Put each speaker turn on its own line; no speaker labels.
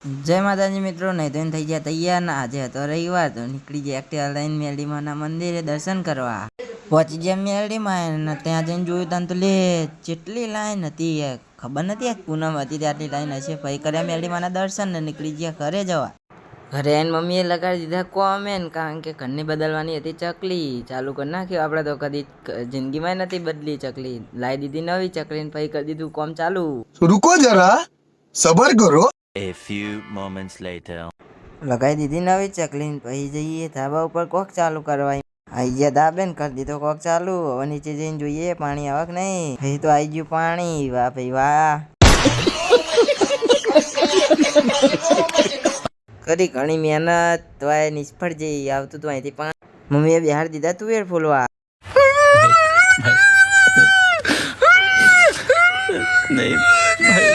જય માતાજી મિત્રો, નહીં તો થઈ ગયા તૈયાર ને આજે હતો રવિવાર તો નીકળી ગયા એક્ટિવા લઈને મેરડીમાના મંદિરે દર્શન કરવા પહોંચી ગયા મેરડીમાં ને ત્યાં જઈને જોયું ત્યાં તો લે જેટલી લાઈન હતી ખબર નથી પૂનમ હતી ત્યાંની લાઈન હશે ભાઈ કર્યા મેરડીમાના દર્શન ને નીકળી ગયા ઘરે જવા. ઘરે આવીને મમ્મીએ લગાડી દીધા કોમેન કારણ કે ઘરની બદલવાની હતી ચકલી ચાલુ કરી નાખ્યું. આપણે તો કદી જિંદગીમાં નથી બદલી ચકલી, લાવી દીધી નવી ચકલી ને પછી કરી દીધું કોમ ચાલુ.
रुको जरा सबर करो.
A few moments later.
લગાવી દીધી નવી ચકલી પછી જઈએ ધાબા ઉપર કોક ચાલુ કરવા. આઈ ગયા ધાબે ને કરી દીધો કોક ચાલુ. હવે નીચે જઈને જોઈએ પાણી આવક નહીં. પછી તો આવી ગયું પાણી. વાહ ભાઈ વાહ. કરી ઘણી મહેનત તો આ નિષ્ફળ જઈ આવતું તું અહીંથી પાણી. મમ્મીએ બિહાર દીધા તુવેર ફૂલવા.
नहीं